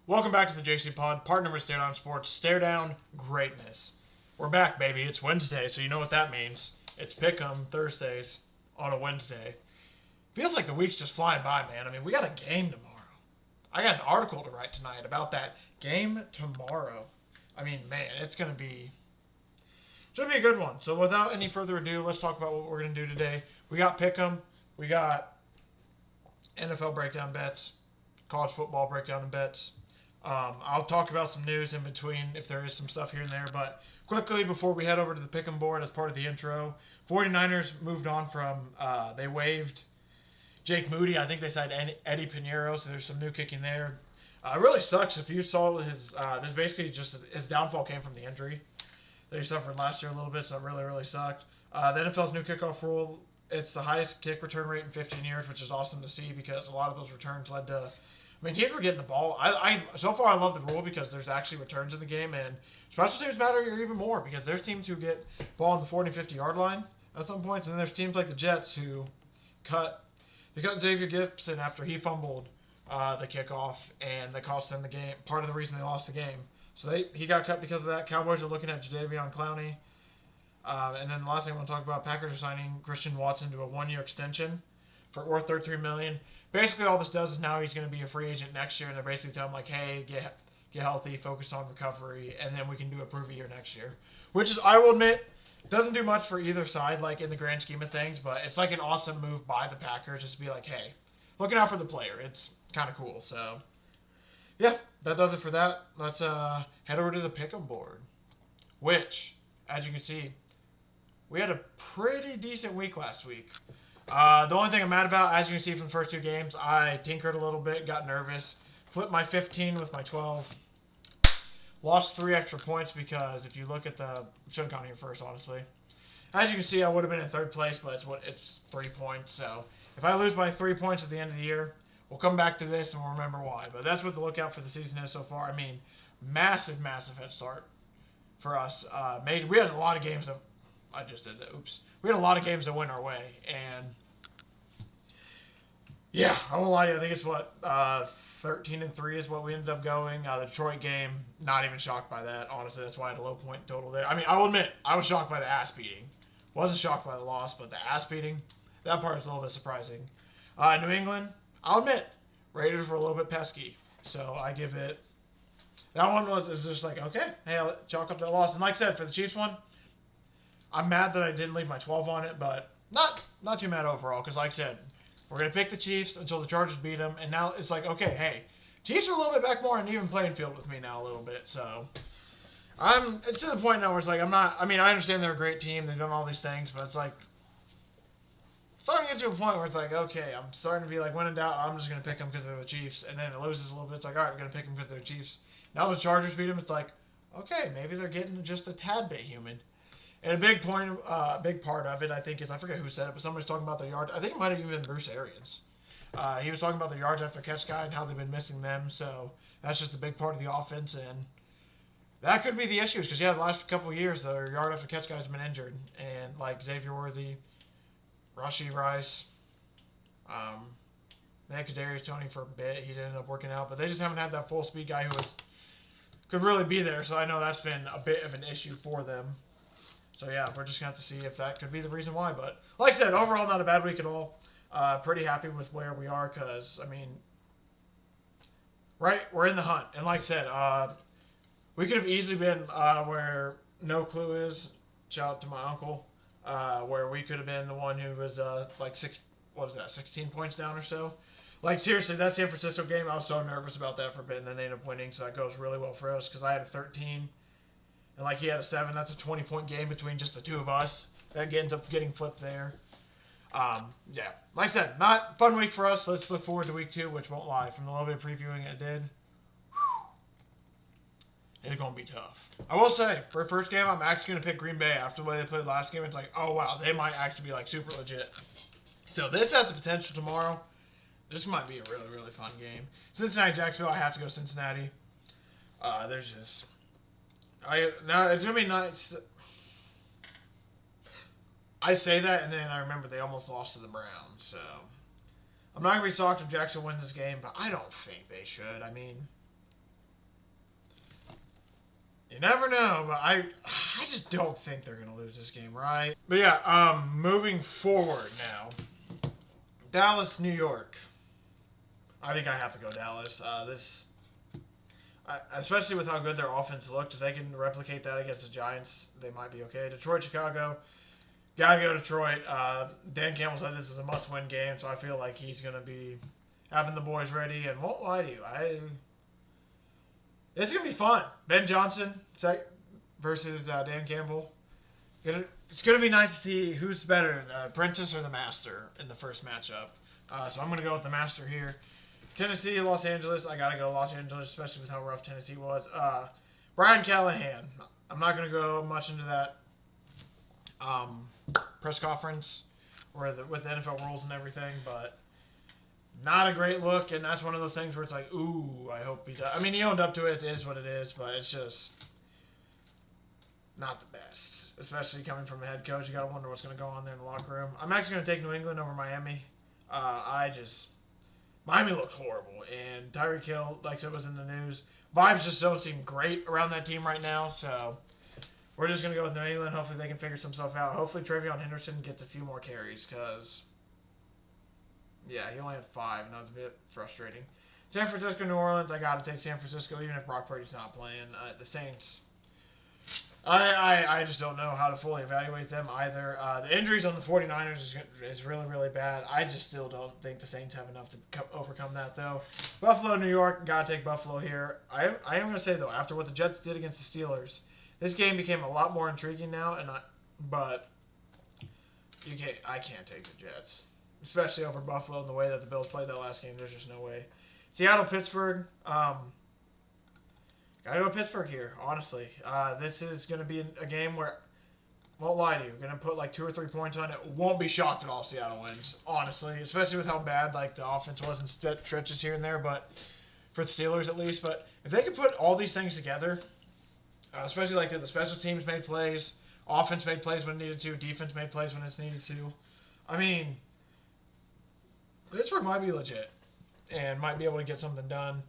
Welcome back to the JCPod, partner with Stare Down Sports. Stare Down Greatness. We're back, baby. It's Wednesday, so you know what that means. It's Pickem Thursdays on a Wednesday. Feels like the week's just flying by, man. I mean, we got a game tomorrow. I got an article to write tonight about that game tomorrow. I mean, man, it's going to be a good one. So without any further ado, let's talk about what we're going to do today. We got Pickem. We got NFL breakdown bets, college football breakdown and bets. I'll talk about some news in between if there is some stuff here and there. But quickly, before we head over to the Pickem board as part of the intro, 49ers moved on from, they waived Jake Moody. I think they signed Eddie Pinheiro, so there's some new kicking there. It really sucks if you saw his, this basically just, his downfall came from the injury that he suffered last year a little bit, so it really, really sucked. The NFL's new kickoff rule, it's the highest kick return rate in 15 years, which is awesome to see because a lot of those returns led to, I mean, teams were getting the ball. So far I love the rule because there's actually returns in the game, and special teams matter even more because there's teams who get ball on the 40, 50-yard line at some points, and then there's teams like the Jets who cut Xavier Gibson after he fumbled the kickoff, and that cost them the game. Part of the reason they lost the game. So he got cut because of that. Cowboys are looking at Jadeveon Clowney. And then the last thing I want to talk about, Packers are signing Christian Watson to a one-year extension for worth $33 million. Basically, all this does is now he's going to be a free agent next year, and they're basically telling him, like, hey, get healthy, focus on recovery, and then we can do a prove year next year. Which is, I will admit, doesn't do much for either side, like, in the grand scheme of things, but it's like an awesome move by the Packers just to be like, hey, looking out for the player. It's kind of cool. So, yeah, that does it for that. Let's head over to the Pickem board, which, as you can see, we had a pretty decent week last week. The only thing I'm mad about, as you can see from the first two games, I tinkered a little bit, got nervous, flipped my 15 with my 12, lost 3 extra points because if you look at the, should have gone here first, honestly. As you can see, I would have been in third place, but it's 3 points. So if I lose by 3 points at the end of the year, we'll come back to this and we'll remember why. But that's what the lookout for the season is so far. I mean, massive, massive head start for us. We had a lot of games that I just did that. Oops. We had a lot of games that went our way, and yeah, I won't lie to you. I think it's 13-3 is what we ended up going. The Detroit game, not even shocked by that. Honestly, that's why I had a low point total there. I mean, I will admit, I was shocked by the ass beating. Wasn't shocked by the loss, but the ass beating, that part is a little bit surprising. New England, I'll admit, Raiders were a little bit pesky, so I give it. That one was just like, okay, hey, I'll chalk up that loss. And like I said, for the Chiefs one, I'm mad that I didn't leave my 12 on it, but not too mad overall because, like I said, we're going to pick the Chiefs until the Chargers beat them, and now it's like, okay, hey, Chiefs are a little bit back more on an even playing field with me now a little bit, so it's to the point now where it's like I understand they're a great team, they've done all these things, but it's like, starting to get to a point where it's like, okay, I'm starting to be like, when in doubt, I'm just going to pick them because they're the Chiefs, and then it loses a little bit, it's like, all right, we're going to pick them because they're the Chiefs. Now the Chargers beat them, it's like, okay, maybe they're getting just a tad bit human. And a big part of it, I think, is, I forget who said it, but somebody's talking about the yard. I think it might have even been Bruce Arians. He was talking about the yards after catch guy and how they've been missing them. So that's just a big part of the offense. And that could be the issues because, the last couple of years, their yard after catch guy has been injured. And, like, Xavier Worthy, Rashee Rice, they had Kadarius Toney for a bit. He didn't end up working out. But they just haven't had that full speed guy who could really be there. So I know that's been a bit of an issue for them. So, yeah, we're just going to have to see if that could be the reason why. But, like I said, overall, not a bad week at all. Pretty happy with where we are because, I mean, right, we're in the hunt. And like I said, we could have easily been where No Clue is. Shout out to my uncle. Where we could have been the one who was, 16 points down or so. Like, seriously, that San Francisco game, I was so nervous about that for a bit, and then they ended up winning, so that goes really well for us because I had a 13. And like he had a 7, that's a 20-point game between just the two of us. That ends up getting flipped there. Yeah, like I said, not fun week for us. Let's look forward to week 2, which won't lie. From the little bit of previewing it did, it's going to be tough. I will say, for the first game, I'm actually going to pick Green Bay. After the way they played last game, it's like, oh, wow, they might actually be like super legit. So this has the potential tomorrow. This might be a really, really fun game. Cincinnati-Jacksonville, I have to go Cincinnati. There's just... it's going to be nice. I say that, and then I remember they almost lost to the Browns, so I'm not going to be shocked if Jackson wins this game, but I don't think they should. I mean, You never know, but I just don't think they're gonna lose this game, right? But yeah, moving forward now, Dallas, New York. I think I have to go Dallas. Especially with how good their offense looked, if they can replicate that against the Giants, they might be okay. Detroit, Chicago. Gotta go Detroit. Dan Campbell said this is a must-win game, so I feel like he's gonna be having the boys ready. And won't lie to you, it's gonna be fun. Ben Johnson versus Dan Campbell. It's gonna be nice to see who's better, the apprentice or the master, in the first matchup. So I'm gonna go with the master here. Tennessee, Los Angeles. I gotta go Los Angeles, especially with how rough Tennessee was. Brian Callahan. I'm not gonna go much into that press conference with the NFL rules and everything, but not a great look, and that's one of those things where it's like, ooh, I hope he does. I mean, he owned up to it. It is what it is, but it's just not the best, especially coming from a head coach. You got to wonder what's going to go on there in the locker room. I'm actually going to take New England over Miami. Miami looked horrible, and Tyreek Hill, like I said, was in the news. Vibes just don't seem great around that team right now, so we're just going to go with New England. Hopefully they can figure some stuff out. Hopefully Travion Henderson gets a few more carries, because yeah, he only had 5, and that was a bit frustrating. San Francisco, New Orleans, I got to take San Francisco, even if Brock Purdy's not playing. The Saints, I just don't know how to fully evaluate them either. The injuries on the 49ers is really, really bad. I just still don't think the Saints have enough to overcome that, though. Buffalo, New York, got to take Buffalo here. I am going to say, though, after what the Jets did against the Steelers, this game became a lot more intriguing now, but I can't take the Jets. Especially over Buffalo and the way that the Bills played that last game. There's just no way. Seattle, Pittsburgh. Gotta go Pittsburgh here, honestly. This is going to be a game where, won't lie to you, going to put like 2 or 3 points on it. Won't be shocked at all Seattle wins, honestly. Especially with how bad like the offense was in stretches here and there, but for the Steelers at least. But if they could put all these things together, especially like the special teams made plays, offense made plays when it needed to, defense made plays when it's needed to. I mean, Pittsburgh might be legit and might be able to get something done.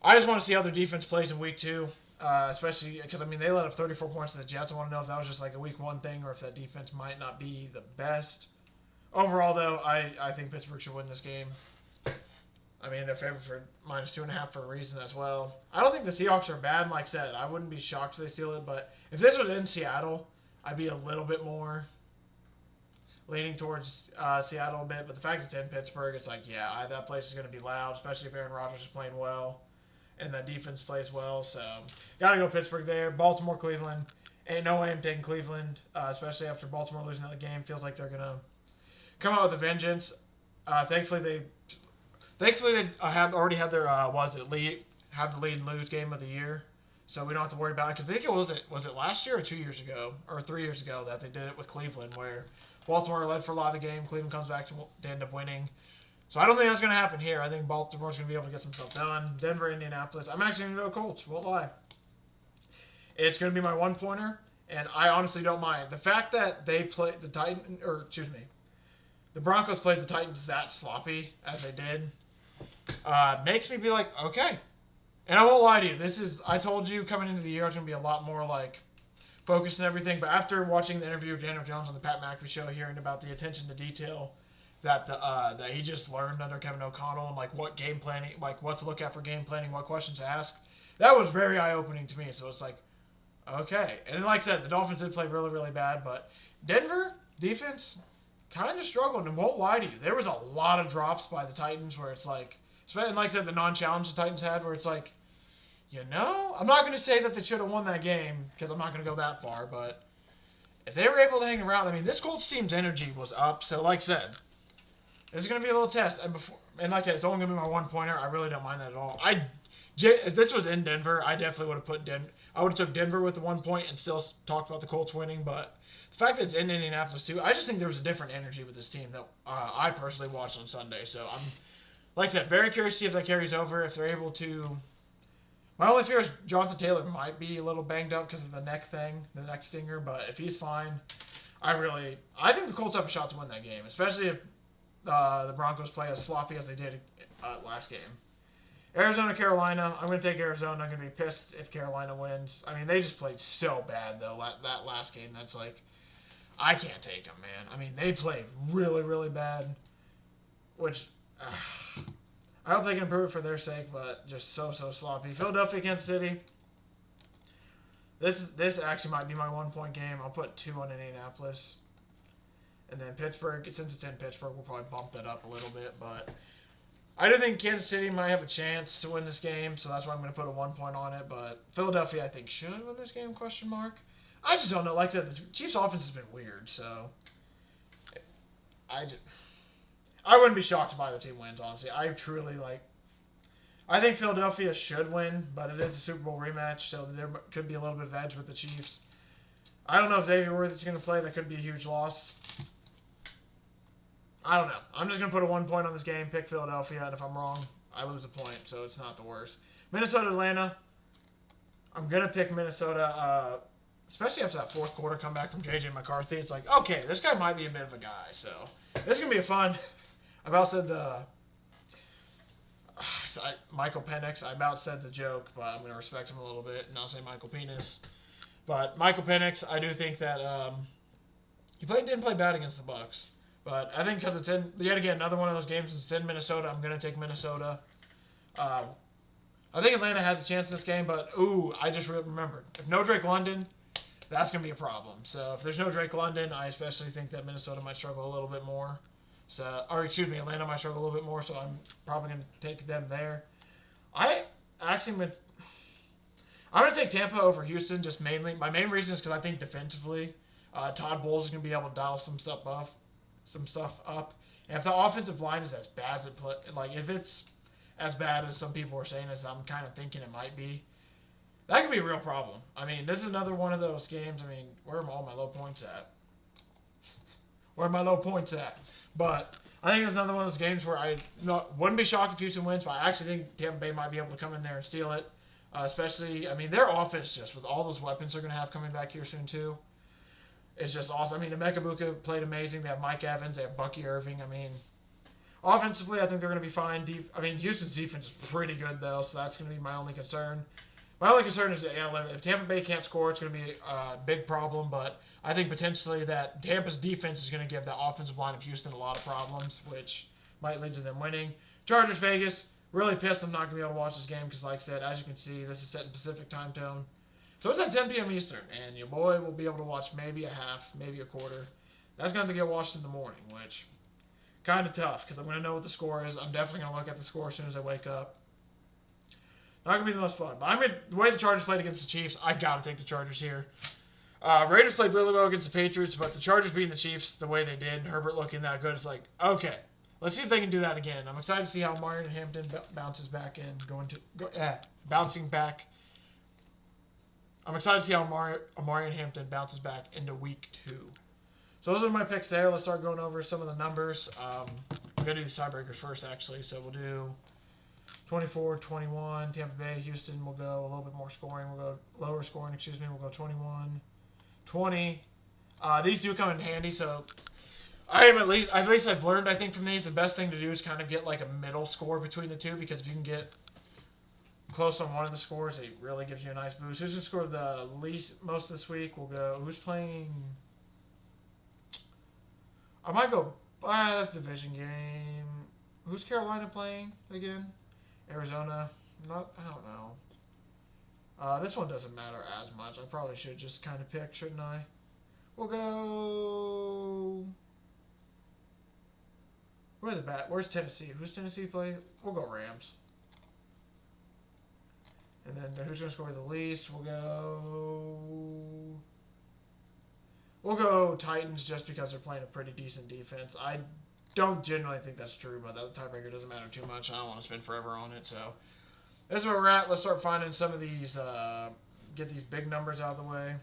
I just want to see how their defense plays in week 2, especially because, I mean, they let up 34 points to the Jets. I want to know if that was just like a week 1 thing or if that defense might not be the best. Overall, though, I think Pittsburgh should win this game. I mean, they're favored for -2.5 for a reason as well. I don't think the Seahawks are bad. Like I said, I wouldn't be shocked if they steal it, but if this was in Seattle, I'd be a little bit more leaning towards Seattle a bit, but the fact it's in Pittsburgh, it's like, yeah, that place is going to be loud, especially if Aaron Rodgers is playing well and the defense plays well. So, got to go Pittsburgh there. Baltimore, Cleveland. Ain't no way I'm taking Cleveland, especially after Baltimore losing another game. Feels like they're going to come out with a vengeance. Thankfully, they already had their lead and lose game of the year, so we don't have to worry about it. Because I think was it last year or 2 years ago or 3 years ago that they did it with Cleveland, where Baltimore led for a lot of the game. Cleveland comes back to end up winning. So I don't think that's going to happen here. I think Baltimore's going to be able to get some stuff done. Denver, Indianapolis. I'm actually going to go Colts. Won't lie. It's going to be my 1-pointer, and I honestly don't mind. The fact that they played the Broncos played the Titans that sloppy as they did makes me be like, okay. And I won't lie to you. I told you coming into the year it's going to be a lot more like focused and everything, but after watching the interview of Daniel Jones on the Pat McAfee show, hearing about the attention to detail that he just learned under Kevin O'Connell and like what game planning, like what to look at for game planning, what questions to ask, that was very eye-opening to me. So it's like, okay. And then, like I said, the Dolphins did play really, really bad, but Denver defense kind of struggled, and won't lie to you, there was a lot of drops by the Titans where it's like, and like I said, the non-challenge the Titans had, where it's like, I'm not going to say that they should have won that game because I'm not going to go that far, but if they were able to hang around, I mean, this Colts team's energy was up. So, like I said, there's going to be a little test. And like I said, it's only going to be my 1-pointer. I really don't mind that at all. If this was in Denver, I definitely would have I would have took Denver with the 1 point and still talked about the Colts winning. But the fact that it's in Indianapolis too, I just think there was a different energy with this team that I personally watched on Sunday. So I'm, like I said, very curious to see if that carries over. If they're able to. My only fear is Jonathan Taylor might be a little banged up because of the neck stinger. But if he's fine, I think the Colts have a shot to win that game, especially if the Broncos play as sloppy as they did last game. Arizona, Carolina. I'm going to take Arizona. I'm going to be pissed if Carolina wins. I mean, they just played so bad, though, that last game. That's like, I can't take them, man. I mean, they played really, really bad, which I hope they can improve for their sake, but just so sloppy. Philadelphia, Kansas City. This actually might be my 1-point game. I'll put 2 on Indianapolis. And then Pittsburgh, since it's in Pittsburgh, we'll probably bump that up a little bit, but I do think Kansas City might have a chance to win this game, so that's why I'm going to put a 1 point on it. But Philadelphia, I think, should win this game, question mark. I just don't know. Like I said, the Chiefs' offense has been weird, so I wouldn't be shocked if either team wins, honestly. I think Philadelphia should win, but it is a Super Bowl rematch, so there could be a little bit of edge with the Chiefs. I don't know if Xavier Worthy's going to play. That could be a huge loss. I don't know. I'm just going to put a 1 point on this game, pick Philadelphia, and if I'm wrong, I lose a point, so it's not the worst. Minnesota, Atlanta. I'm going to pick Minnesota, especially after that fourth quarter comeback from J.J. McCarthy. It's like, okay, this guy might be a bit of a guy, so this is going to be a fun. I about said Michael Penix. I about said the joke, but I'm going to respect him a little bit and not say Michael Penis. But Michael Penix, I do think that he didn't play bad against the Bucs. But I think because it's yet again, another one of those games, it's in Minnesota, I'm going to take Minnesota. I think Atlanta has a chance in this game, but, I just remembered. If no Drake London, that's going to be a problem. So if there's no Drake London, I especially think that Minnesota might struggle a little bit more. Atlanta might struggle a little bit more, so I'm probably going to take them there. I'm going to take Tampa over Houston, just mainly. My main reason is because I think defensively, Todd Bowles is going to be able to dial some stuff up. And if the offensive line is as bad as if it's as bad as some people are saying, as I'm kind of thinking it might be, that could be a real problem. I mean, this is another one of those games. I mean, where are all my low points at? But I think it's another one of those games where I wouldn't be shocked if Houston wins, but I actually think Tampa Bay might be able to come in there and steal it. Especially, I mean, their offense just with all those weapons they're going to have coming back here soon too. It's just awesome. I mean, Emeka Buka played amazing. They have Mike Evans. They have Bucky Irving. I mean, offensively, I think they're going to be fine. Houston's defense is pretty good, though, so that's going to be my only concern. My only concern is that if Tampa Bay can't score, it's going to be a big problem, but I think potentially that Tampa's defense is going to give the offensive line of Houston a lot of problems, which might lead to them winning. Chargers, Vegas, really pissed I'm not going to be able to watch this game because, like I said, as you can see, this is set in Pacific time zone. So it's at 10 p.m. Eastern, and your boy will be able to watch maybe a half, maybe a quarter. That's going to have to get watched in the morning, which kind of tough because I'm going to know what the score is. I'm definitely going to look at the score as soon as I wake up. Not going to be the most fun, but the way the Chargers played against the Chiefs, I got to take the Chargers here. Raiders played really well against the Patriots, but the Chargers beating the Chiefs the way they did, and Herbert looking that good, it's like, okay, let's see if they can do that again. I'm excited to see how Marion Hampton bounces back in, bouncing back. I'm excited to see how Marion Hampton bounces back into week 2. So those are my picks there. Let's start going over some of the numbers. I'm going to do these tiebreakers first, actually. So we'll do 24-21. Tampa Bay, Houston will go a little bit more scoring. We'll go lower scoring, We'll go 21-20. These do come in handy, so at least I've learned, I think, from these, the best thing to do is kind of get like a middle score between the two, because if you can get close on one of the scores, it really gives you a nice boost. Who's going to score the least most this week? We'll go. Who's playing? I might go. That's a division game. Who's Carolina playing again? Arizona. I don't know. This one doesn't matter as much. I probably should just kind of pick, shouldn't I? We'll go. Where's Tennessee? Who's Tennessee play? We'll go Rams. And then who's going to score the least? We'll go Titans just because they're playing a pretty decent defense. I don't genuinely think that's true, but that tiebreaker doesn't matter too much. I don't want to spend forever on it. So this is where we're at. Let's start finding some of these, get these big numbers out of the way.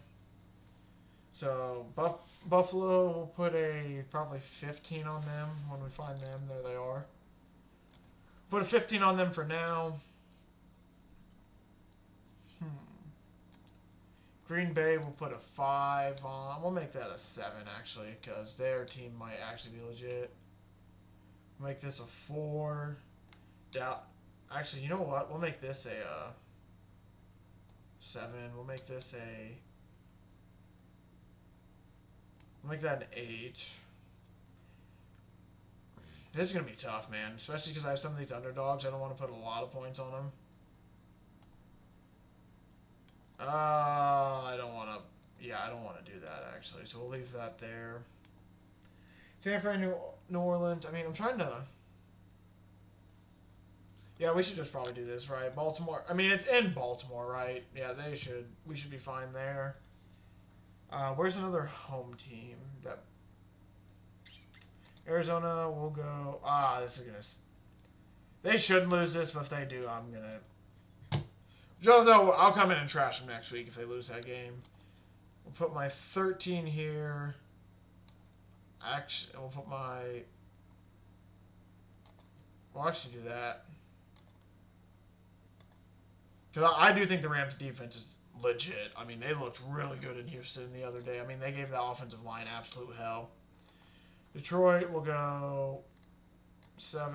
So Buffalo, we'll put probably 15 on them when we find them. There they are. Put a 15 on them for now. Green Bay, we'll put a 5 on. We'll make that a 7, actually, because their team might actually be legit. We'll make this a 4. Actually, you know what? We'll make this a 7. We'll make this a... We'll make that an 8. This is going to be tough, man. Especially because I have some of these underdogs. I don't want to put a lot of points on them. I don't want to... Yeah, I don't want to do that, actually. So we'll leave that there. San Fran, New Orleans. I mean, I'm trying to... Yeah, we should just probably do this, right? Baltimore. I mean, it's in Baltimore, right? Yeah, they should. We should be fine there. Where's another home team? That Arizona will go... this is going to... They shouldn't lose this, but if they do, I'm going to... Joe, no, I'll come in and trash them next week if they lose that game. We'll put my 13 here. Actually, we'll put my... We'll actually do that. Because I do think the Rams' defense is legit. I mean, they looked really good in Houston the other day. I mean, they gave the offensive line absolute hell. Detroit will go 7.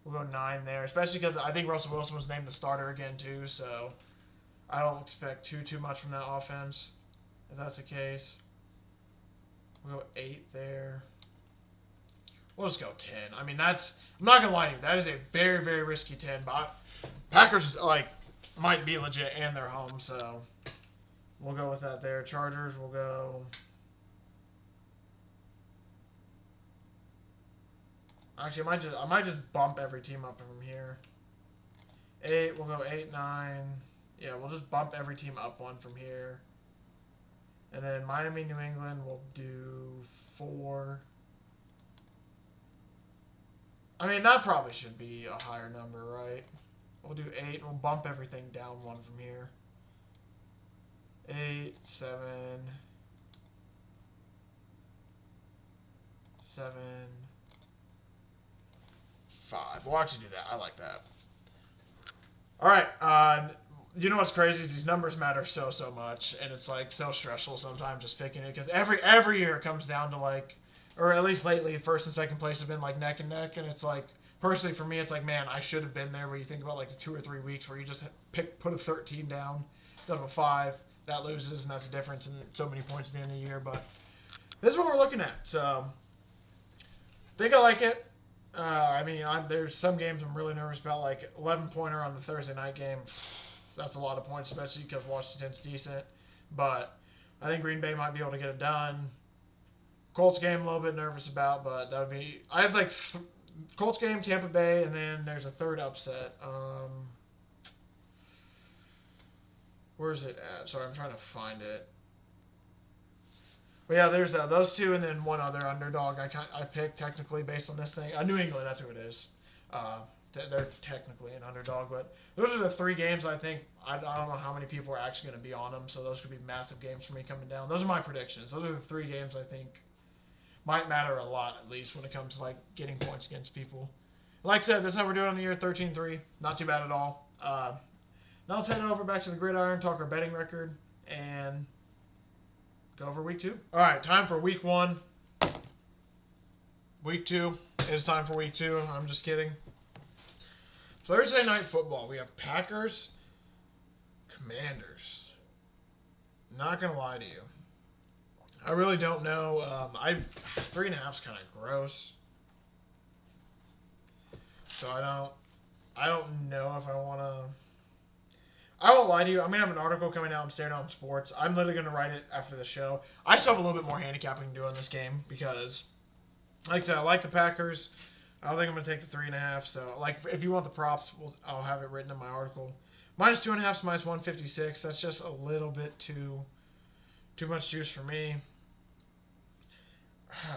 We'll go 9 there, especially because I think Russell Wilson was named the starter again too, so I don't expect too much from that offense, if that's the case. We'll go 8 there. We'll just go 10. I mean, that's... I'm not going to lie to you. That is a very, very risky 10, but Packers, might be legit and they're home, so we'll go with that there. Chargers will go... Actually, I might just bump every team up from here. 8, we'll go 8, 9. Yeah, we'll just bump every team up 1 from here. And then Miami, New England, we'll do 4. I mean, that probably should be a higher number, right? We'll do 8, and we'll bump everything down 1 from here. 8, 7, 7, 5. We'll actually do that. I like that. All right. You know what's crazy is these numbers matter so much, and it's so stressful sometimes just picking it because every year it comes down to or at least lately, first and second place have been neck and neck, and it's personally for me, it's man, I should have been there. Where you think about the 2 or 3 weeks where you just put a 13 down instead of a 5, that loses, and that's a difference in so many points at the end of the year. But this is what we're looking at, so I think I like it. I mean, there's some games I'm really nervous about, 11-pointer on the Thursday night game. That's a lot of points, especially because Washington's decent. But I think Green Bay might be able to get it done. Colts game, a little bit nervous about, but that would be... I have, Colts game, Tampa Bay, and then there's a third upset. Where's it at? Sorry, I'm trying to find it. But yeah, there's those 2, and then one other underdog I picked technically based on this thing. New England, that's who it is. They're technically an underdog, but those are the 3 games I think. I don't know how many people are actually going to be on them, so those could be massive games for me coming down. Those are my predictions. Those are the 3 games I think might matter a lot, at least, when it comes to getting points against people. Like I said, that's how we're doing on the year 13-3. Not too bad at all. Now let's head over back to the gridiron, talk our betting record, and go over week 2. All right, time for week 1. Week 2. It's time for week 2. I'm just kidding. Thursday night football. We have Packers, Commanders. Not going to lie to you. I really don't know. 3.5 is kind of gross. So I don't know if I want to. I won't lie to you. I'm going to have an article coming out on Stare Down Sports. I'm literally going to write it after the show. I still have a little bit more handicapping to do on this game because, like I said, I like the Packers. I don't think I'm going to take the 3.5. So, if you want the props, I'll have it written in my article. Minus 2.5 is minus 156. That's just a little bit too much juice for me.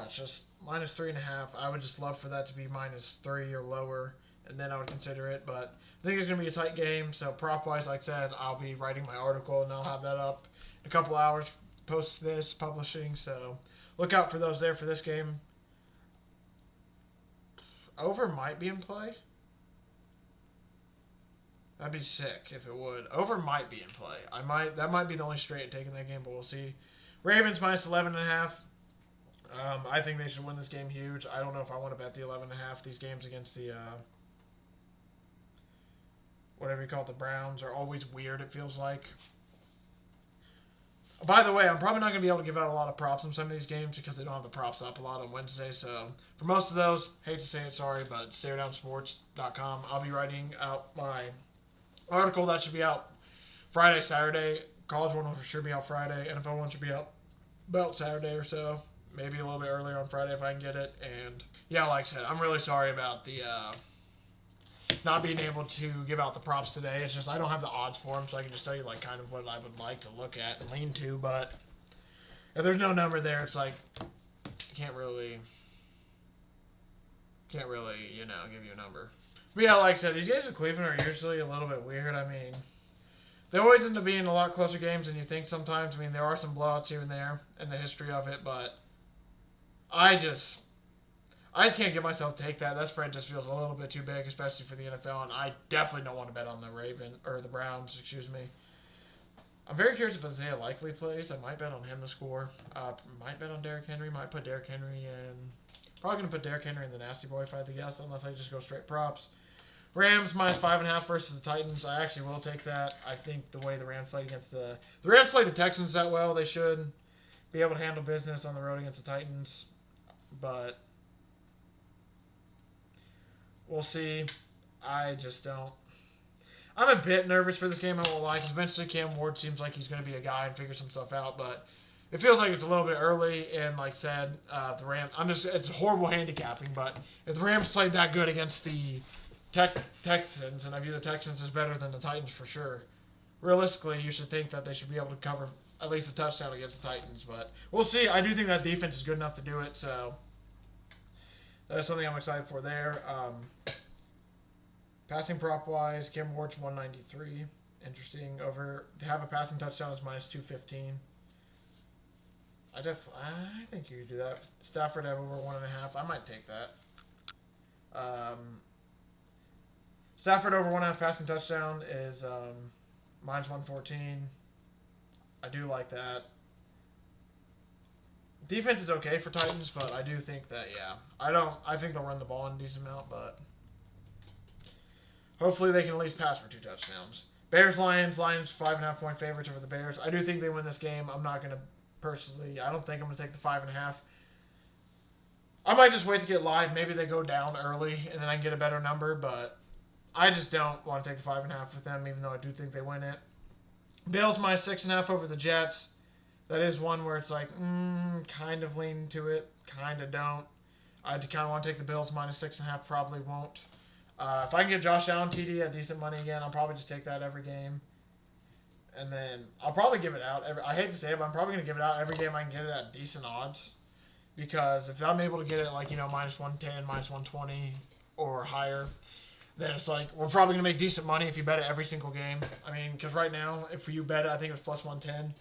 Just minus 3.5. I would just love for that to be minus 3 or lower, and then I would consider it. But I think it's going to be a tight game. So prop-wise, like I said, I'll be writing my article, and I'll have that up in a couple hours post this publishing. So look out for those there for this game. Over might be in play. That'd be sick if it would. Over might be in play. That might be the only straight taking that game, but we'll see. Ravens minus 11.5. I think they should win this game huge. I don't know if I want to bet the 11.5. These games against the whatever you call it, the Browns, are always weird, it feels like. By the way, I'm probably not going to be able to give out a lot of props in some of these games because they don't have the props up a lot on Wednesday. So for most of those, hate to say it, sorry, but staredownsports.com. I'll be writing out my article that should be out Friday, Saturday. College one will for sure be out Friday. NFL one should be out about Saturday or so. Maybe a little bit earlier on Friday if I can get it. And yeah, like I said, I'm really sorry about the not being able to give out the props today. It's just I don't have the odds for them, so I can just tell you like kind of what I would like to look at and lean to. But if there's no number there, it's like can't really give you a number. But yeah, like I said, these games in Cleveland are usually a little bit weird. I mean, they always end up being a lot closer games than you think sometimes. I mean, there are some blowouts here and there in the history of it, but I just can't get myself to take that. That spread just feels a little bit too big, especially for the NFL, and I definitely don't want to bet on the Browns, excuse me. I'm very curious if Isaiah Likely plays. I might bet on him to score. Might bet on Derrick Henry. Might put Derrick Henry in. Probably going to put Derrick Henry in the nasty boy if I had to guess, unless I just go straight props. Rams -5.5 versus the Titans. I actually will take that. I think the way the Rams played against the Rams played the Texans that well, they should be able to handle business on the road against the Titans. But we'll see. I just don't. I'm a bit nervous for this game, I won't lie, because eventually Cam Ward seems like he's going to be a guy and figure some stuff out, but it feels like it's a little bit early, and like I said, the Rams, it's horrible handicapping, but if the Rams played that good against the Texans, and I view the Texans as better than the Titans for sure, realistically, you should think that they should be able to cover at least a touchdown against the Titans, but we'll see. I do think that defense is good enough to do it, so that is something I'm excited for there. Passing prop wise, Cam Ward's 193. Interesting. To have a passing touchdown is -215. I think you could do that. Stafford have over 1.5. I might take that. Stafford over 1.5 passing touchdown is -114. I do like that. Defense is okay for Titans, but I do think that I think they'll run the ball in a decent amount, but hopefully they can at least pass for 2 touchdowns. Lions 5.5 point favorites over the Bears. I do think they win this game. I'm not going to I don't think I'm going to take the 5.5. I might just wait to get live. Maybe they go down early and then I can get a better number, but I just don't want to take the 5.5 with them, even though I do think they win it. Bills -6.5 over the Jets. That is one where it's like, kind of lean to it, kind of don't. I kind of want to take the Bills -6.5, probably won't. If I can get Josh Allen TD at decent money again, I'll probably just take that every game. And then I'll probably give it out. I hate to say it, but I'm probably going to give it out every game I can get it at decent odds. Because if I'm able to get it like, -110, -120 or higher, then it's like we're probably going to make decent money if you bet it every single game. I mean, because right now, if you bet it, I think it was +110.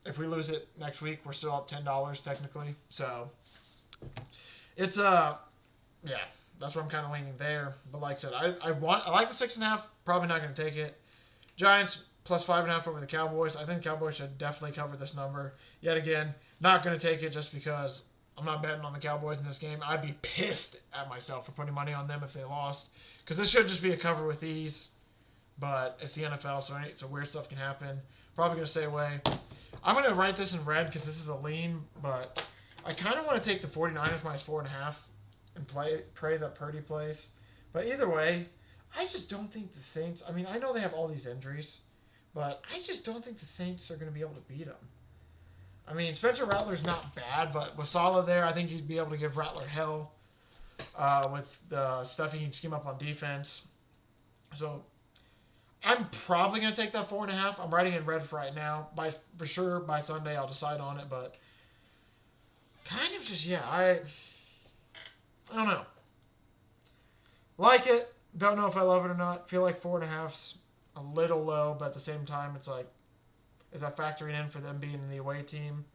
If we lose it next week, we're still up $10 technically. So it's that's where I'm kind of leaning there. But like I said, I like the 6.5. Probably not going to take it. Giants +5.5 over the Cowboys. I think the Cowboys should definitely cover this number. Yet again, not going to take it just because I'm not betting on the Cowboys in this game. I'd be pissed at myself for putting money on them if they lost. Because this should just be a cover with ease. But it's the NFL, so weird stuff can happen. Probably going to stay away. I'm going to write this in red because this is a lean. But I kind of want to take the 49ers -4.5 and pray that Purdy plays. But either way, I just don't think the Saints... I mean, I know they have all these injuries, but I just don't think the Saints are going to be able to beat them. I mean, Spencer Rattler's not bad, but with Saleh there, I think he'd be able to give Rattler hell with the stuff he can scheme up on defense. So I'm probably going to take that 4.5. I'm writing in red for right now. For sure, by Sunday, I'll decide on it, but kind of just, I don't know. Like it. Don't know if I love it or not. Feel like 4.5's a little low, but at the same time, it's like, is that factoring in for them being the away team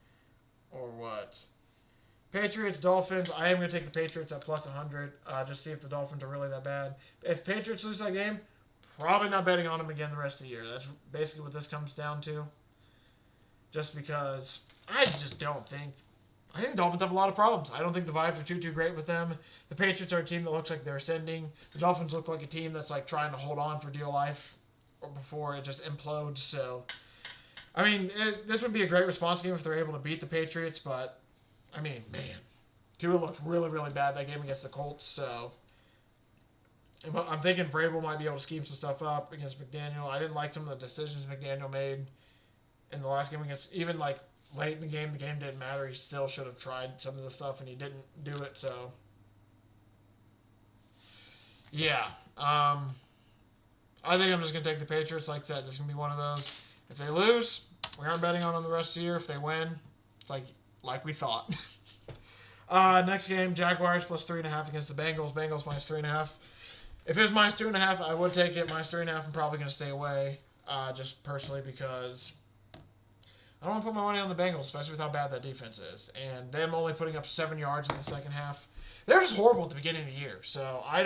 or what? Patriots, Dolphins. I am going to take the Patriots at +100. Just see if the Dolphins are really that bad. If Patriots lose that game, probably not betting on them again the rest of the year. That's basically what this comes down to. just because I just don't think. I think the Dolphins have a lot of problems. I don't think the vibes are too great with them. The Patriots are a team that looks like they're ascending. The Dolphins look like a team that's like trying to hold on for dear life before it just implodes. So, I mean, this would be a great response game if they're able to beat the Patriots. But, I mean, man, Tua looked really bad that game against the Colts. So, I'm thinking Vrabel might be able to scheme some stuff up against McDaniel. I didn't like some of the decisions McDaniel made in the last game against, even like late in the game didn't matter. He still should have tried some of the stuff, and he didn't do it. So, yeah. I think I'm just going to take the Patriots. Like I said, this is going to be one of those. If they lose, we aren't betting on them the rest of the year. If they win, it's like we thought. Next game, Jaguars plus 3.5 against the Bengals. Bengals minus 3.5. If it was minus 2.5, I would take it. Minus 3.5, I'm probably going to stay away, just personally because I don't want to put my money on the Bengals, especially with how bad that defense is. And them only putting up 7 yards in the second half. They're just horrible at the beginning of the year. So I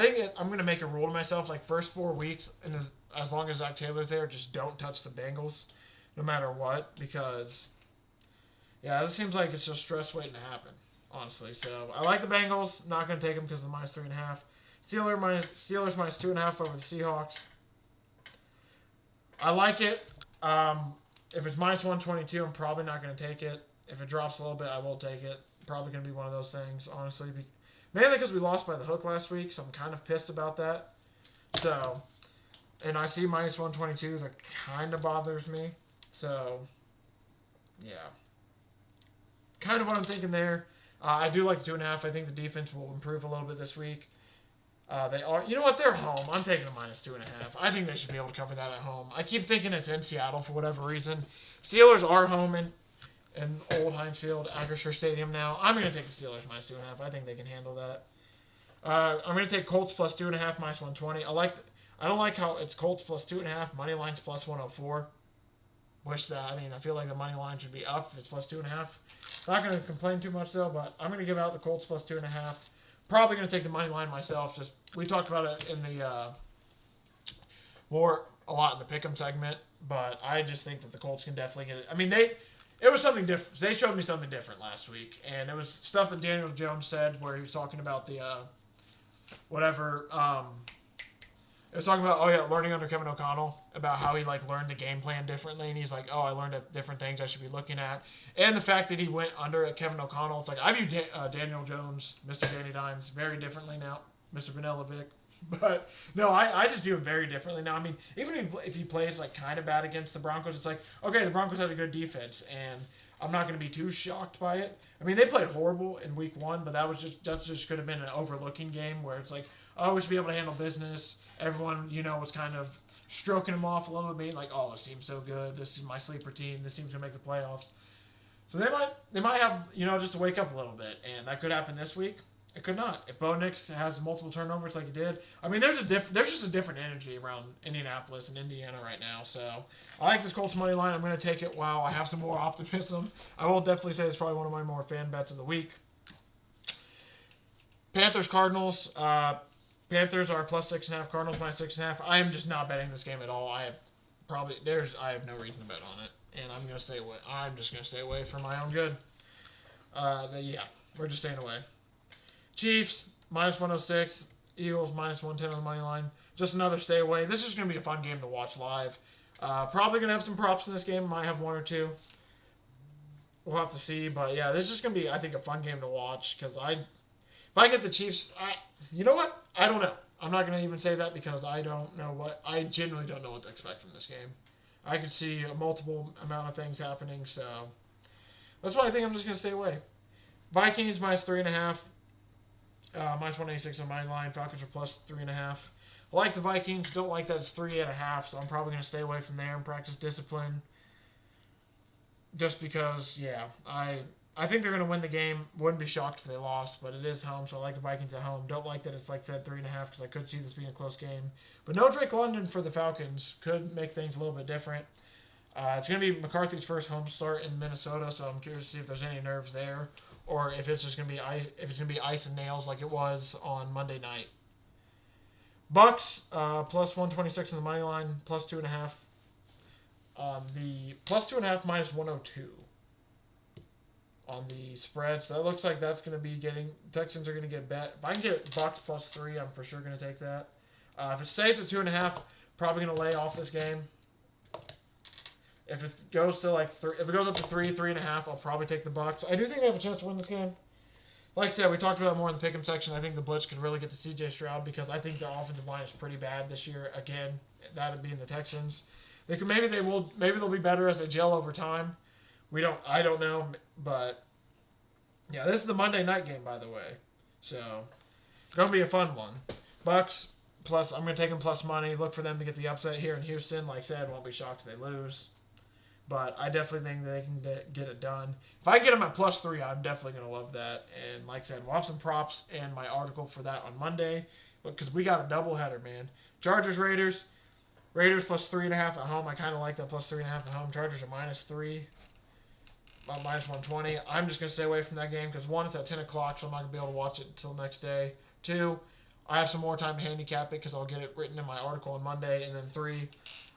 think I'm going to make a rule to myself, like first 4 weeks, and as long as Zach Taylor's there, just don't touch the Bengals no matter what. Because, yeah, this seems like it's just stress waiting to happen, honestly. So I like the Bengals. Not going to take them because of the minus 3.5. Steelers minus 2.5 over the Seahawks. I like it. If it's minus 122, I'm probably not going to take it. If it drops a little bit, I will take it. Probably going to be one of those things, honestly. Mainly because we lost by the hook last week, so I'm kind of pissed about that. So, and I see minus 122, that kind of bothers me. So, yeah. Kind of what I'm thinking there. I do like the 2.5. I think the defense will improve a little bit this week. They are. You know what? They're home. I'm taking a minus 2.5. I think they should be able to cover that at home. I keep thinking it's in Seattle for whatever reason. Steelers are home in old Heinz Field, Acrisure Stadium now. I'm going to take the Steelers minus 2.5. I think they can handle that. I'm going to take Colts plus 2.5 minus 120. I don't like how it's Colts plus 2.5. Money line's plus 104. Wish that. I mean, I feel like the money line should be up if it's plus 2.5. Not going to complain too much though, but I'm going to give out the Colts plus 2.5. Probably going to take the money line myself. Just we talked about it in the a lot in the Pickem segment, but I just think that the Colts can definitely get it. I mean, it was something different. They showed me something different last week, and it was stuff that Daniel Jones said where he was talking about the whatever. It was talking about learning under Kevin O'Connell about how he learned the game plan differently, and he's like, I learned different things I should be looking at, and the fact that he went under at Kevin O'Connell. It's like I view Daniel Jones, Mr. Danny Dimes, very differently now, Mr. Vanilla Vic. But no, I just view him very differently now. I mean, even if he plays kind of bad against the Broncos, it's like, okay, the Broncos have a good defense, and I'm not going to be too shocked by it. I mean, they played horrible in week 1, but that just could have been an overlooking game where it's like, we should be able to handle business. Everyone, was kind of stroking him off a little bit, like, this team's so good. This is my sleeper team. This team's going to make the playoffs. So they might have, just to wake up a little bit, and that could happen this week. It could not. If Bo Nix has multiple turnovers like he did, I mean, there's just a different energy around Indianapolis and Indiana right now. So I like this Colts money line. I'm going to take it while I have some more optimism. I will definitely say it's probably one of my more fan bets of the week. Panthers Cardinals. Panthers are plus 6.5. Cardinals minus 6.5. I am just not betting this game at all. I have no reason to bet on it, and I'm going to stay away. I'm just going to stay away for my own good. But yeah, we're just staying away. Chiefs, minus 106. Eagles, minus 110 on the money line. Just another stay away. This is going to be a fun game to watch live. Probably going to have some props in this game. Might have one or two. We'll have to see. But, yeah, this is just going to be, I think, a fun game to watch. Because if I get the Chiefs, you know what? I don't know. I'm not going to even say that because I genuinely don't know what to expect from this game. I could see a multiple amount of things happening. So, that's why I think I'm just going to stay away. Vikings, minus 3.5. Minus 186 on my line. Falcons are plus 3.5. I like the Vikings. Don't like that it's 3.5, so I'm probably going to stay away from there and practice discipline. Just because, yeah, I think they're going to win the game. Wouldn't be shocked if they lost, but it is home, so I like the Vikings at home. Don't like that it's 3.5 because I could see this being a close game. But no Drake London for the Falcons. Could make things a little bit different. It's going to be McCarthy's first home start in Minnesota, so I'm curious to see if there's any nerves there. Or if it's just going to be ice and nails like it was on Monday night. Bucks plus 126 in the money line, plus 2.5. The plus 2.5 minus 102 on the spread. So that looks like that's going to be getting, Texans are going to get bet. If I can get Bucks plus 3, I'm for sure going to take that. If it stays at 2.5, probably going to lay off this game. If it goes to like if it goes up to 3.5, I'll probably take the Bucks. I do think they have a chance to win this game. Like I said, we talked about it more in the Pickem section. I think the blitz could really get to C.J. Stroud because I think their offensive line is pretty bad this year. Again, that would be in the Texans. Maybe they'll be better as they gel over time. I don't know, but yeah, this is the Monday night game, by the way. So, gonna be a fun one. Bucks plus, I'm gonna take them plus money. Look for them to get the upset here in Houston. Like I said, won't be shocked if they lose. But I definitely think they can get it done. If I get them at plus 3, I'm definitely going to love that. And like I said, we'll have some props and my article for that on Monday. Because we got a doubleheader, man. Chargers, Raiders. Raiders plus 3.5 at home. I kind of like that plus 3.5 at home. Chargers are minus 3. About minus 120. I'm just going to stay away from that game because 1, it's at 10 o'clock, so I'm not going to be able to watch it until next day. 2, I have some more time to handicap it because I'll get it written in my article on Monday. And then 3,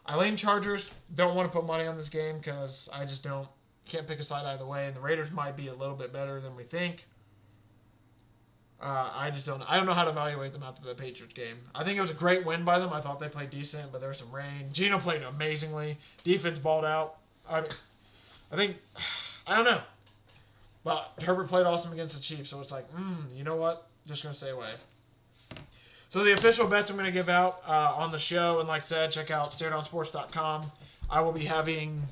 I lean Chargers. Don't want to put money on this game because I just can't pick a side either way. And the Raiders might be a little bit better than we think. I don't know how to evaluate them after the Patriots game. I think it was a great win by them. I thought they played decent, but there was some rain. Geno played amazingly. Defense balled out. I don't know. But Herbert played awesome against the Chiefs, so it's like, you know what? Just going to stay away. So the official bets I'm going to give out on the show, and like I said, check out staredownsports.com. I will be having,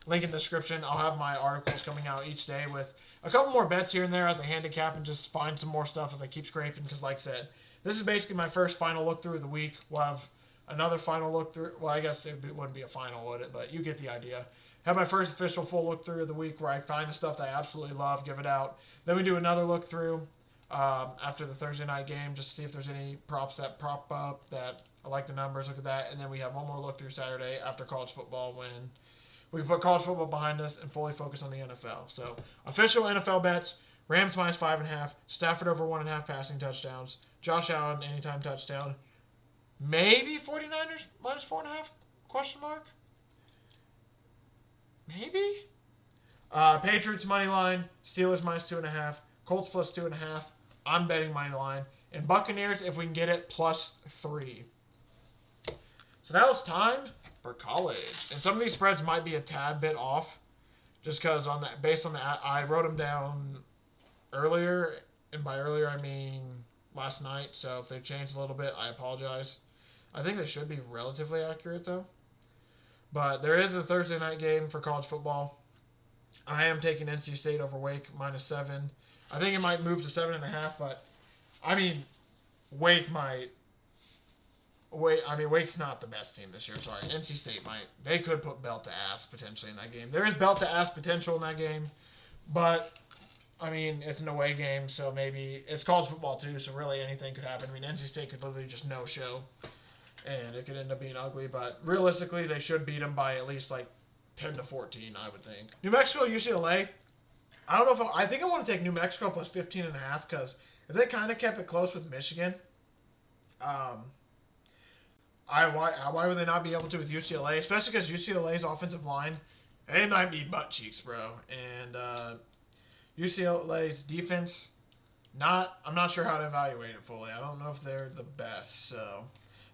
link in the description, I'll have my articles coming out each day with a couple more bets here and there as a handicap and just find some more stuff as I keep scraping because like I said, this is basically my first final look through of the week. We'll have another final look through. Well, I guess it wouldn't be a final, would it? But you get the idea. Have my first official full look through of the week where I find the stuff that I absolutely love, give it out. Then we do another look through after the Thursday night game just to see if there's any props that prop up that I like the numbers, look at that. And then we have one more look through Saturday after college football when we put college football behind us and fully focus on the NFL. So official NFL bets, Rams minus 5.5, Stafford over 1.5 passing touchdowns, Josh Allen anytime touchdown, maybe 49ers minus 4.5, question mark? Maybe? Patriots money line, Steelers minus 2.5, Colts plus 2.5. I'm betting money line. And Buccaneers, if we can get it, plus 3. So now it's time for college. And some of these spreads might be a tad bit off. Just because based on that, I wrote them down earlier. And by earlier, I mean last night. So if they've changed a little bit, I apologize. I think they should be relatively accurate, though. But there is a Thursday night game for college football. I am taking NC State over Wake minus 7. I think it might move to 7.5, but I mean, Wake's not the best team this year. Sorry, NC State might. They could put belt to ass potentially in that game. There is belt to ass potential in that game, but I mean, it's an away game, so maybe it's college football too. So really, anything could happen. I mean, NC State could literally just no show, and it could end up being ugly. But realistically, they should beat them by at least like 10-14, I would think. New Mexico, UCLA. I don't know I think I want to take New Mexico plus 15.5 because if they kind of kept it close with Michigan, why would they not be able to with UCLA? Especially because UCLA's offensive line, they might be butt cheeks, bro. And UCLA's defense, I'm not sure how to evaluate it fully. I don't know if they're the best. So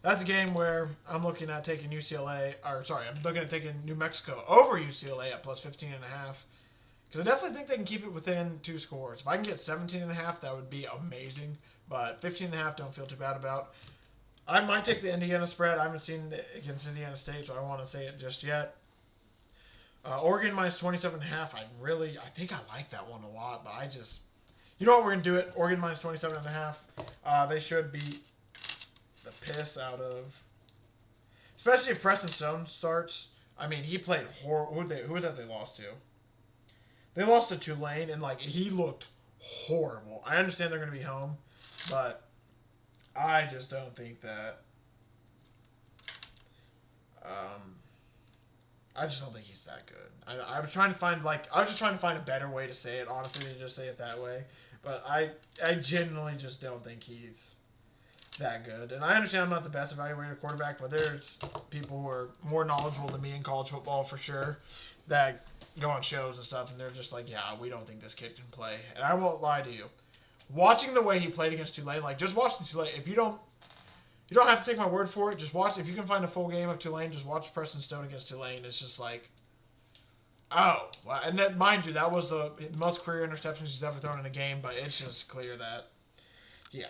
that's a game where I'm looking at taking I'm looking at taking New Mexico over UCLA at plus 15.5. Because I definitely think they can keep it within 2 scores. If I can get 17.5, that would be amazing. But 15.5, don't feel too bad about. I might take the Indiana spread. I haven't seen it against Indiana State, so I don't want to say it just yet. Oregon minus 27.5. I think I like that one a lot, but you know what, we're going to do it. Oregon minus 27.5. They should beat the piss out of, especially if Preston Stone starts. I mean, he played horrible. Who was that they lost to? They lost to Tulane, and he looked horrible. I understand they're going to be home, but I just don't think that. I just don't think he's that good. I was trying to find a better way to say it, honestly, than just say it that way. But I genuinely just don't think he's that good. And I understand I'm not the best evaluator of quarterback, but there's people who are more knowledgeable than me in college football for sure that go on shows and stuff, and they're just like, yeah, we don't think this kid can play. And I won't lie to you. Watching the way he played against Tulane, like, just watch the Tulane. If you don't have to take my word for it. Just watch. If you can find a full game of Tulane, just watch Preston Stone against Tulane. It's just like, oh. And that, mind you, that was the most career interceptions he's ever thrown in a game, but it's just clear that, yeah.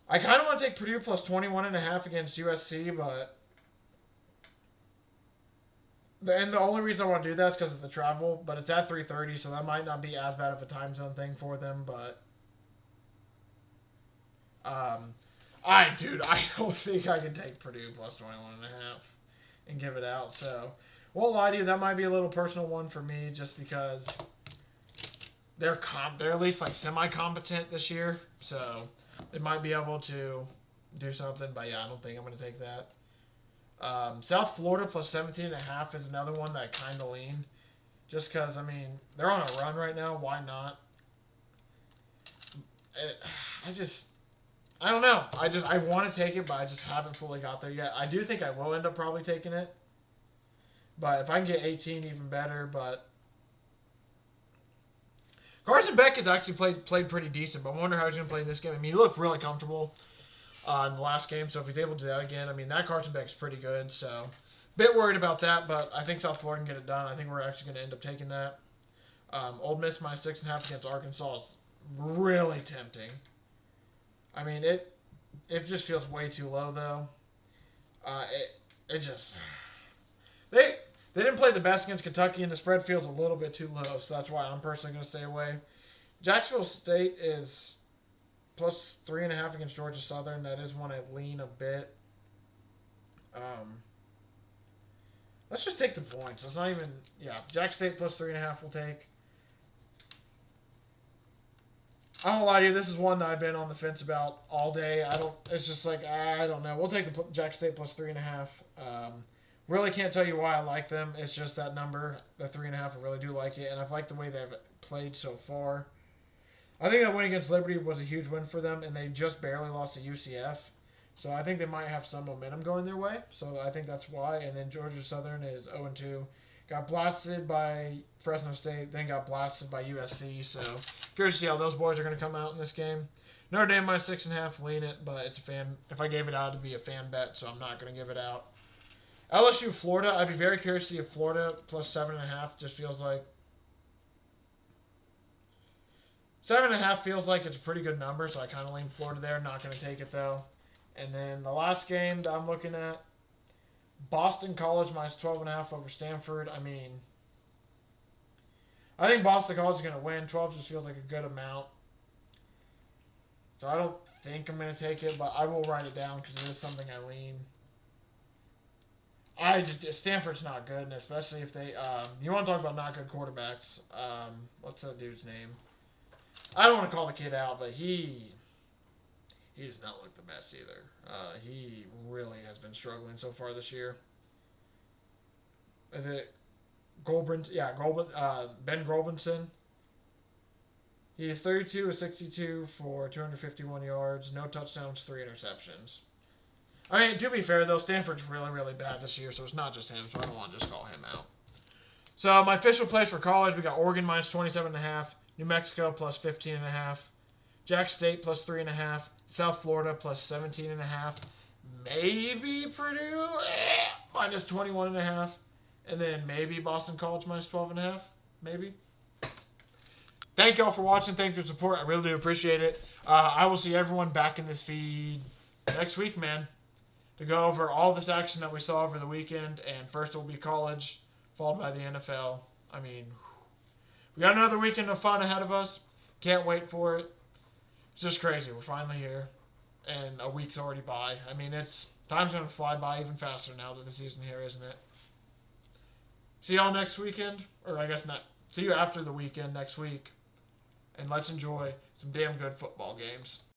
I kind of want to take Purdue plus 21.5 against USC, but the only reason I want to do that is because of the travel, but it's at 3:30, so that might not be as bad of a time zone thing for them, but I don't think I can take Purdue plus 21.5 and give it out, so won't lie to you, that might be a little personal one for me just because they're at least like semi-competent this year, so they might be able to do something, but yeah, I don't think I'm going to take that. South Florida plus 17.5 is another one that I kind of lean. Just because, I mean, they're on a run right now. Why not? I don't know. I want to take it, but I just haven't fully got there yet. I do think I will end up probably taking it. But if I can get 18, even better. But Carson Beck has actually played pretty decent, but I wonder how he's going to play in this game. I mean, he looked really comfortable in the last game, so if he's able to do that again, I mean, that Carson Beck's pretty good, so bit worried about that, but I think South Florida can get it done. I think we're actually going to end up taking that. Ole Miss minus 6.5 against Arkansas is really tempting. I mean, it just feels way too low, though. They didn't play the best against Kentucky, and the spread feels a little bit too low, so that's why I'm personally going to stay away. Jacksonville State is plus 3.5 against Georgia Southern. That is one I lean a bit. Let's just take the points. It's not even, yeah, Jack State plus 3.5 we'll take. I won't lie to you, this is one that I've been on the fence about all day. It's just like, I don't know. We'll take the Jack State plus 3.5. Really can't tell you why I like them. It's just that number, the 3.5, I really do like it. And I've liked the way they've played so far. I think that win against Liberty was a huge win for them, and they just barely lost to UCF. So I think they might have some momentum going their way. So I think that's why. And then Georgia Southern is 0-2. Got blasted by Fresno State, then got blasted by USC. So curious to see how those boys are going to come out in this game. Notre Dame minus 6.5, lean it, but it's a fan. If I gave it out, it'd be a fan bet, so I'm not going to give it out. LSU Florida, I'd be very curious to see if Florida plus 7.5 just feels like 7.5 feels like it's a pretty good number, so I kind of lean Florida there. Not going to take it, though. And then the last game that I'm looking at, Boston College minus 12.5 over Stanford. I mean, I think Boston College is going to win. 12 just feels like a good amount. So I don't think I'm going to take it, but I will write it down because it is something I lean. Stanford's not good, and especially if they, you want to talk about not good quarterbacks. What's that dude's name? I don't want to call the kid out, but he does not look the best either. He really has been struggling so far this year. Is it Goldbrin? Yeah, Ben Golbinson. He is 32 of 62 for 251 yards, no touchdowns, 3 interceptions. I mean, to be fair, though, Stanford's really, really bad this year, so it's not just him, so I don't want to just call him out. So my official plays for college, we got Oregon minus 27.5, New Mexico plus 15.5, Jack State plus 3.5, South Florida plus 17.5, maybe Purdue minus 21.5, and then maybe Boston College minus 12.5, maybe. Thank y'all for watching. Thanks for your support. I really do appreciate it. I will see everyone back in this feed next week, man, to go over all this action that we saw over the weekend. And first it will be college, followed by the NFL. I mean, we got another weekend of fun ahead of us. Can't wait for it. It's just crazy. We're finally here, and a week's already by. I mean, time's going to fly by even faster now that the season's here, isn't it? See y'all next weekend, or I guess not. See you after the weekend next week, and let's enjoy some damn good football games.